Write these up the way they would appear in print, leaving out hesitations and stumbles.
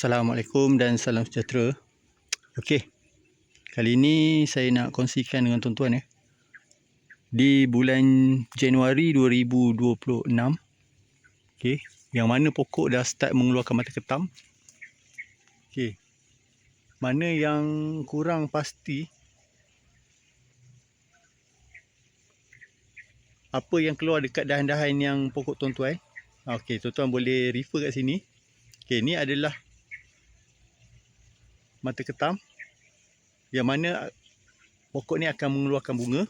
Assalamualaikum dan salam sejahtera. Okey, kali ini saya nak kongsikan dengan tuan-tuan di bulan Januari 2026. Okey, yang mana pokok dah start mengeluarkan mata ketam. Okey, mana yang kurang pasti apa yang keluar dekat dahan-dahan yang pokok tuan-tuan. Okey, tuan-tuan boleh refer kat sini. Okey, ni adalah mata ketam yang mana pokok ni akan mengeluarkan bunga.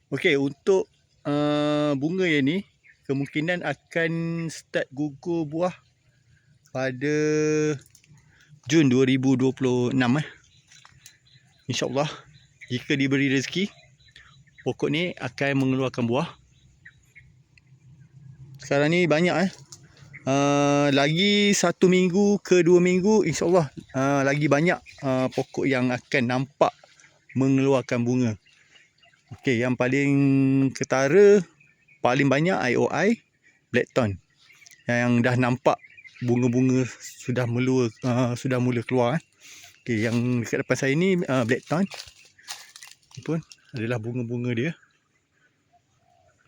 Okey, untuk bunga yang ni kemungkinan akan start gugur buah pada Jun 2026 InsyaAllah, jika diberi rezeki, pokok ni akan mengeluarkan buah. Sekarang ni banyak lagi 1 minggu ke 2 minggu InsyaAllah lagi banyak pokok yang akan nampak mengeluarkan bunga. Okey, yang paling ketara, paling banyak IOI, Blackthorn, yang dah nampak bunga-bunga sudah mula keluar. Okey, yang dekat depan saya ni Blackthorn. Ini pun adalah bunga-bunga dia.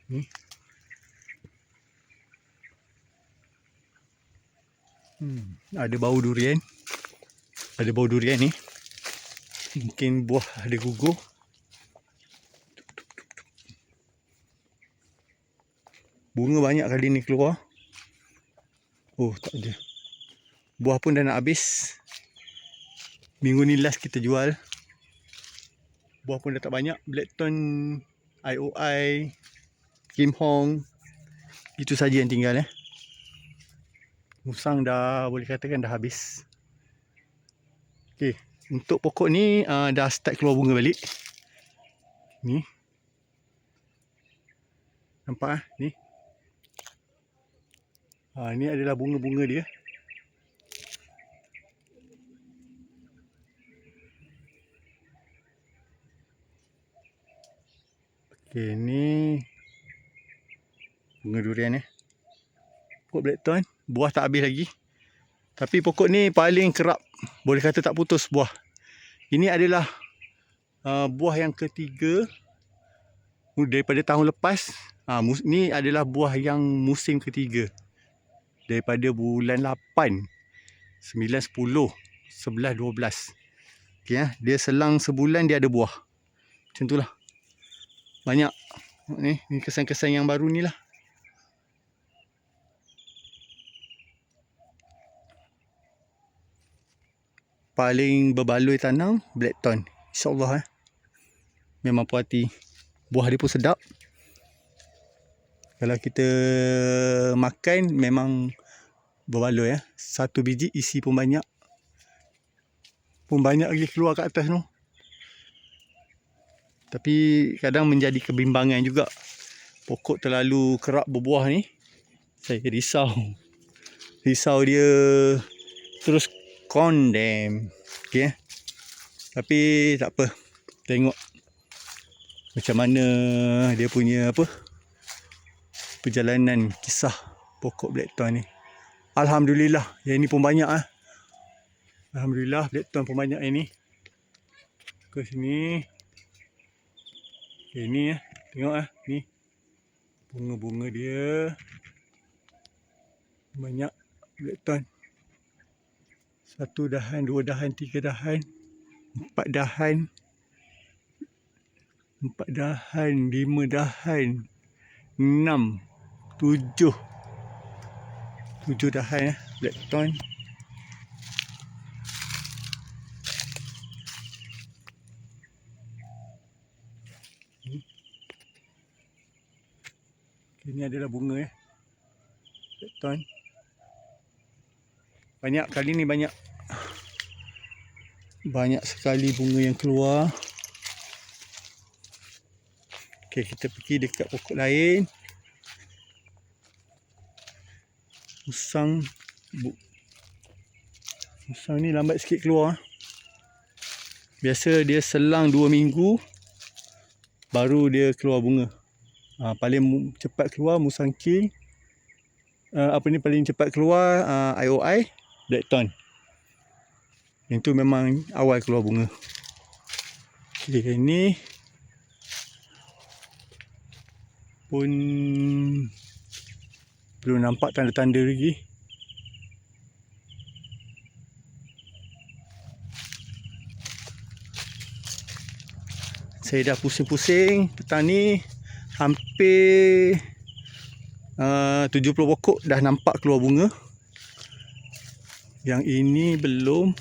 Ni. Ada bau durian. Ada bau durian ni. Mungkin buah ada gugur. Bunga banyak kali ni keluar. Oh, tak ada. Buah pun dah nak habis. Minggu ni last kita jual. Buah pun dah tak banyak. Blackthorn, IOI, Kim Hong, itu saja yang tinggal. Musang dah boleh katakan dah habis. Okey, untuk pokok ni dah start keluar bunga balik. Ni. Nampak ni. Ni adalah bunga-bunga dia. Okey, ni bunga durian pokok Blackthorn, buah tak habis lagi. Tapi pokok ni paling kerap, boleh kata tak putus buah. Ini adalah buah yang ketiga daripada tahun lepas. Ni adalah buah yang musim ketiga. Daripada bulan 8, 9, 10, 11, 12. Okey, dia selang sebulan dia ada buah. Macam itulah. Banyak. Ni kesan-kesan yang baru ni lah. Paling berbaloi tanam Blackthorn. InsyaAllah memang puas hati. Buah dia pun sedap. Kalau kita makan memang berbaloi Satu biji isi pun banyak. Pun banyak lagi keluar kat atas tu. Tapi kadang menjadi kebimbangan juga. Pokok terlalu kerap berbuah ni, saya risau. Risau dia terus condemn. Okey. Tapi tak apa. Tengok macam mana dia punya perjalanan kisah pokok Blackthorn ni. Alhamdulillah, yang ni pun banyak Alhamdulillah, Blackthorn pun banyak yang ni. Ke sini. Okay, ni tengok ni. Bunga-bunga dia banyak Blackthorn. 1 dahan, 2 dahan, 3 dahan, 4 dahan, 5 dahan, 6, 7 dahan Blackthorn. Ini adalah bunga Blackthorn. Banyak kali ni, banyak sekali bunga yang keluar. Okey, kita pergi dekat pokok lain. Musang ni lambat sikit keluar. Biasa dia selang 2 minggu baru dia keluar bunga. Paling cepat keluar musang king. Paling cepat keluar IOI, Blackthorn. Yang tu memang awal keluar bunga. Okey, ni pun belum nampak tanda-tanda lagi. Saya dah pusing-pusing petang ni. Hampir 70 pokok dah nampak keluar bunga. Yang ini belum.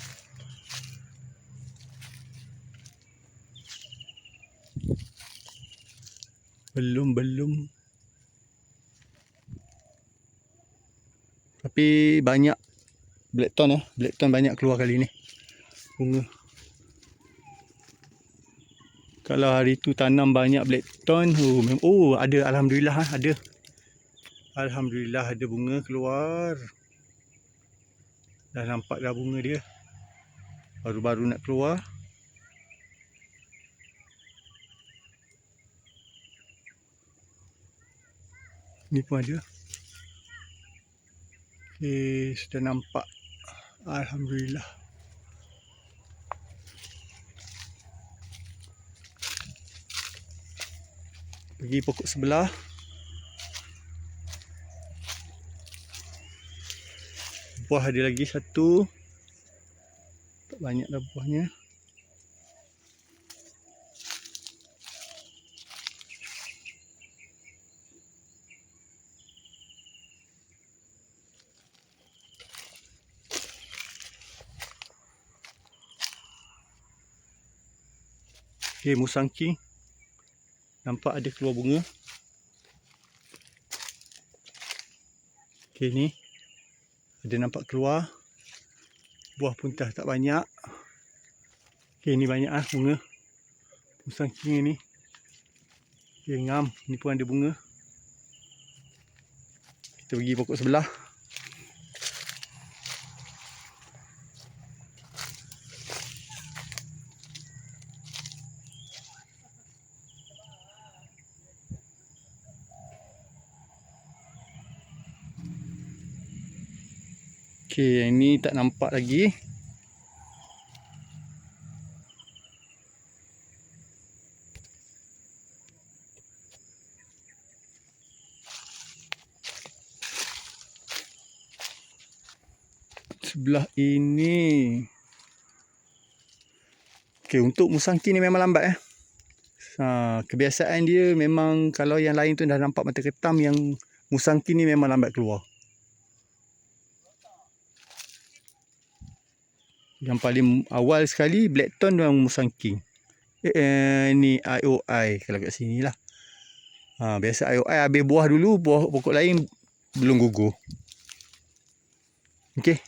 Belum. Tapi banyak Blackthorn Blackthorn banyak keluar kali ni bunga. Kalau hari tu tanam banyak Blackthorn, ada, alhamdulillah ada. Alhamdulillah ada bunga keluar. Dah nampak dah bunga dia. Baru-baru nak keluar. Ni pun ada. Okey, sudah nampak. Alhamdulillah. Pergi pokok sebelah. Buah ada lagi satu. Tak banyak dah buahnya. Okey, musang king. Nampak ada keluar bunga. Okey, ni ada nampak keluar. Buah pun tak banyak. Okey, ni banyak bunga. Musang king ni. Okey, ngam. Ni pun ada bunga. Kita pergi pokok sebelah. Okey, yang ni tak nampak lagi. Sebelah ini. Okey, untuk musang king ni memang lambat kebiasaan dia memang kalau yang lain tu dah nampak mata ketam, yang musang king ni memang lambat keluar. Yang paling awal sekali Blackthorn dan musang king. Ni IOI kalau kat sini lah. Biasa IOI habis buah dulu, buah pokok lain belum gugur. Okey.